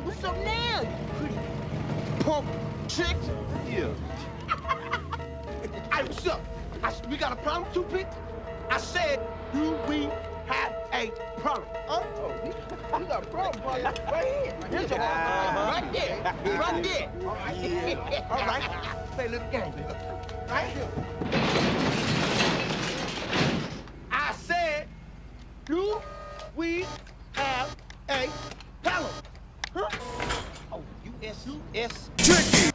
What's up now, you pretty punk chick? Yeah. Hey, what's up? We got a problem, Toothpick? I said, do we have a problem? Huh? Oh, you got a problem, buddy. Right here. Here's your problem. Right there. Right there. All right. Yeah. All right. Play a little game. Right here. I said, do we have a problem? Huh? Oh, SSX Tricky.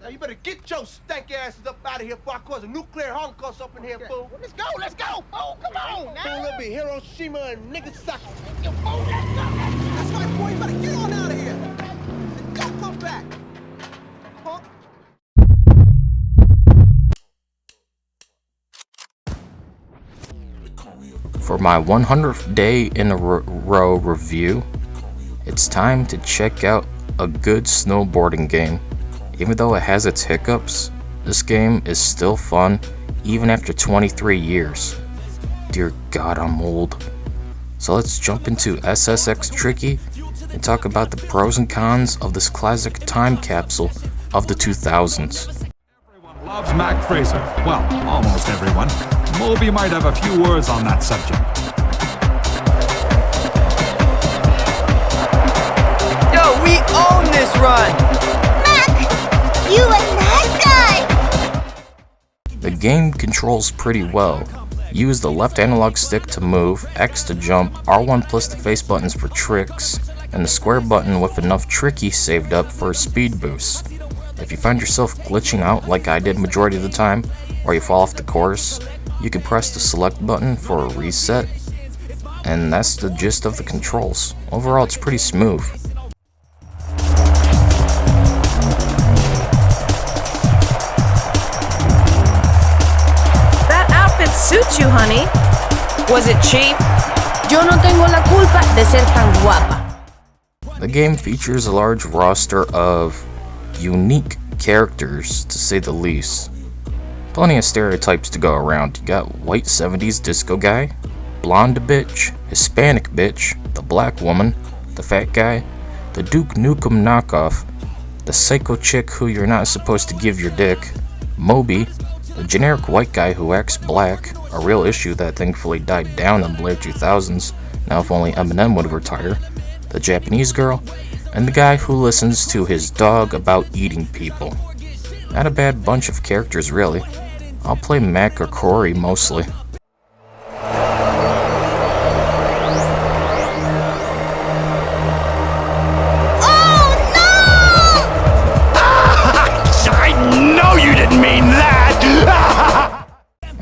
Now you better get your stank asses up out of here before I cause a nuclear holocaust up in here, fool. Well, let's go. Oh, come on now. Fool, it'll be Hiroshima and Nagasaki. Oh, let's go. That's right, boy. You better get on out of here. And don't come back. Huh? For my 100th day in a row review, it's time to check out a good snowboarding game. Even though it has its hiccups, this game is still fun even after 23 years. Dear God, I'm old. So let's jump into SSX Tricky and talk about the pros and cons of this classic time capsule of the 2000s. Everyone loves Mac Fraser. Well, almost everyone. Moby might have a few words on that subject. Yo, we own this run! You a nice guy! The game controls pretty well. Use the left analog stick to move, X to jump, R1 plus the face buttons for tricks, and the square button with enough Tricky saved up for a speed boost. If you find yourself glitching out like I did majority of the time, or you fall off the course, you can press the select button for a reset, and that's the gist of the controls. Overall, it's pretty smooth. Suits you, honey. Was it cheap? Yo no tengo la culpa de ser tan guapa. The game features a large roster of unique characters, to say the least. Plenty of stereotypes to go around. You got white 70s disco guy, blonde bitch, Hispanic bitch, the black woman, the fat guy, the Duke Nukem knockoff, the psycho chick who you're not supposed to give your dick, Moby, the generic white guy who acts black, a real issue that thankfully died down in the late 2000s, now if only Eminem would retire, the Japanese girl, and the guy who listens to his dog about eating people. Not a bad bunch of characters really. I'll play Mac or Corey mostly.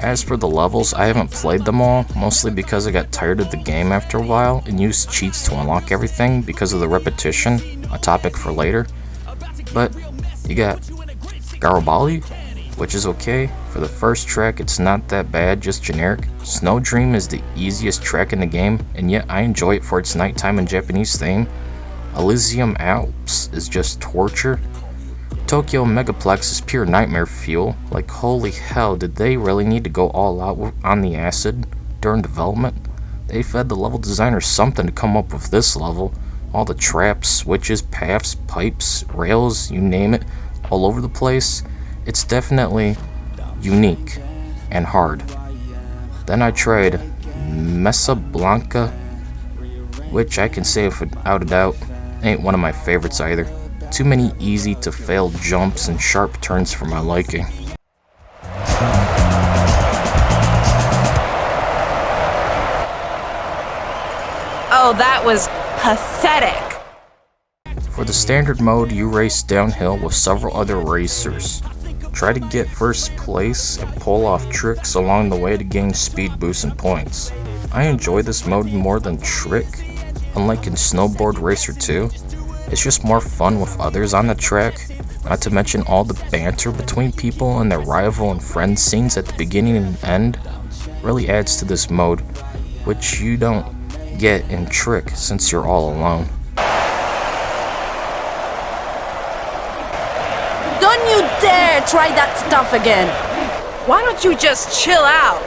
As for the levels, I haven't played them all, mostly because I got tired of the game after a while and used cheats to unlock everything because of the repetition, a topic for later. But you got Garibaldi, which is okay. For the first track, it's not that bad, just generic. Snow Dream is the easiest track in the game, and yet I enjoy it for its nighttime and Japanese theme. Elysium Alps is just torture. Tokyo Megaplex is pure nightmare fuel. Like, holy hell, did they really need to go all out on the acid during development? They fed the level designers something to come up with this level. All the traps, switches, paths, pipes, rails, you name it, all over the place. It's definitely unique and hard. Then I tried Mesa Blanca, which I can say without a doubt ain't one of my favorites either. Too many easy to fail jumps and sharp turns for my liking. Oh, that was pathetic. For the standard mode, you race downhill with several other racers. Try to get first place and pull off tricks along the way to gain speed boosts and points. I enjoy this mode more than Trick, unlike in Snowboard Racer 2. It's just more fun with others on the track, not to mention all the banter between people and their rival and friend scenes at the beginning and end really adds to this mode, which you don't get in Trick since you're all alone. Don't you dare try that stuff again! Why don't you just chill out?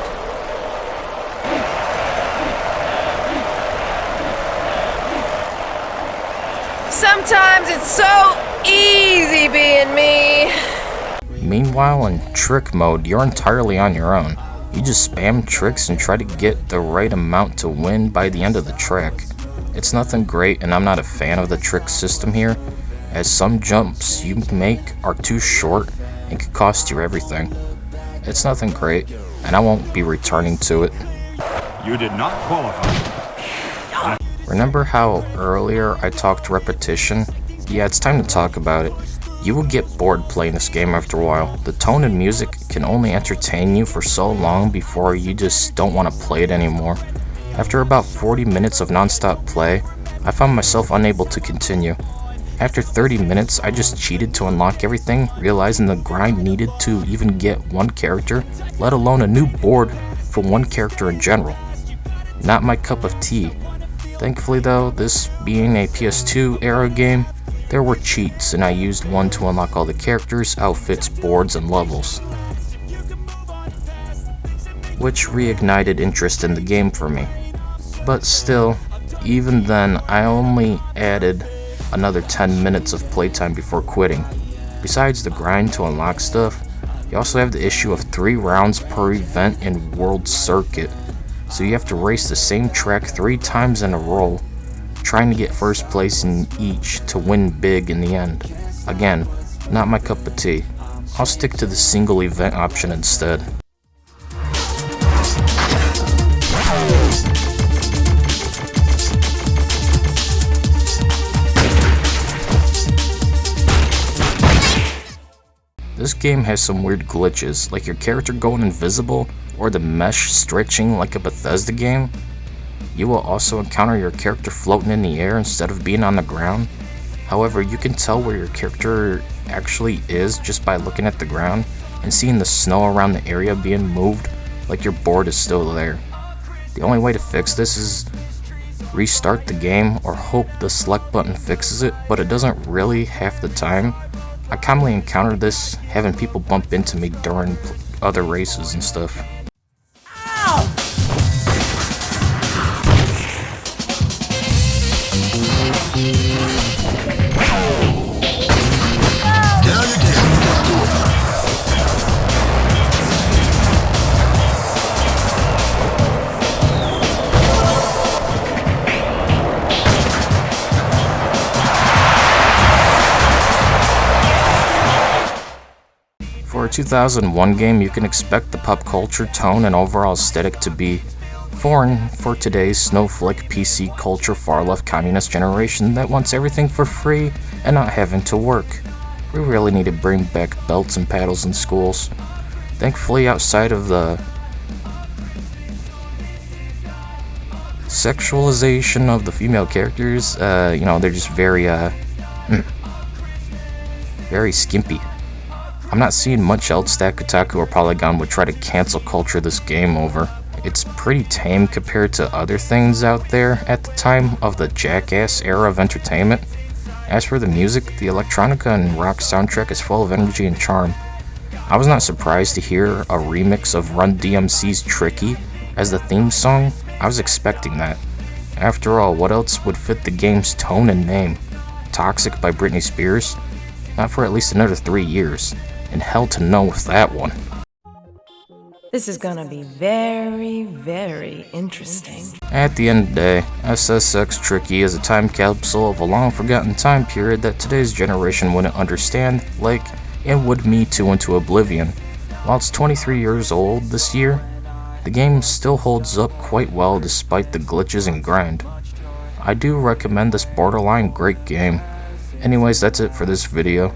Sometimes it's so easy being me. Meanwhile, in trick mode, you're entirely on your own. You just spam tricks and try to get the right amount to win by the end of the track. It's nothing great, and I'm not a fan of the trick system here, as some jumps you make are too short and could cost you everything. It's nothing great, and I won't be returning to it. You did not qualify. Remember how earlier I talked repetition? Yeah, it's time to talk about it. You will get bored playing this game after a while. The tone and music can only entertain you for so long before you just don't want to play it anymore. After about 40 minutes of non-stop play, I found myself unable to continue. After 30 minutes, I just cheated to unlock everything, realizing the grind needed to even get one character, let alone a new board for one character in general. Not my cup of tea. Thankfully though, this being a PS2 era game, there were cheats and I used one to unlock all the characters, outfits, boards, and levels, which reignited interest in the game for me. But still, even then, I only added another 10 minutes of playtime before quitting. Besides the grind to unlock stuff, you also have the issue of 3 rounds per event in World Circuit, so you have to race the same track 3 times in a row, trying to get first place in each to win big in the end. Again, not my cup of tea. I'll stick to the single event option instead. This game has some weird glitches, like your character going invisible, or the mesh stretching like a Bethesda game. You will also encounter your character floating in the air instead of being on the ground. However, you can tell where your character actually is just by looking at the ground and seeing the snow around the area being moved like your board is still there. The only way to fix this is restart the game or hope the select button fixes it, but it doesn't really half the time. I commonly encounter this having people bump into me during other races and stuff. For a 2001 game, you can expect the pop culture tone and overall aesthetic to be foreign for today's snowflake PC culture far-left communist generation that wants everything for free and not having to work. We really need to bring back belts and paddles in schools. Thankfully, outside of the sexualization of the female characters, they're just very skimpy. I'm not seeing much else that Kotaku or Polygon would try to cancel culture this game over. It's pretty tame compared to other things out there at the time of the Jackass era of entertainment. As for the music, the electronica and rock soundtrack is full of energy and charm. I was not surprised to hear a remix of Run-D.M.C's Tricky as the theme song. I was expecting that. After all, what else would fit the game's tone and name? Toxic by Britney Spears? Not for at least another 3 years. And hell to no with that one. This is gonna be very, very interesting. At the end of the day, SSX Tricky is a time capsule of a long-forgotten time period that today's generation wouldn't understand, like, and would me too into oblivion. While it's 23 years old this year, the game still holds up quite well despite the glitches and grind. I do recommend this borderline great game. Anyways, that's it for this video.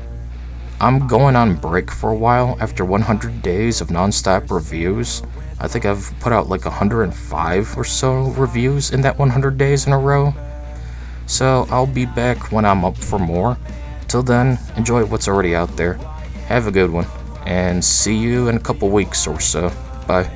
I'm going on break for a while after 100 days of non-stop reviews. I think I've put out like 105 or so reviews in that 100 days in a row. So I'll be back when I'm up for more. Till then, enjoy what's already out there. Have a good one, and see you in a couple weeks or so. Bye.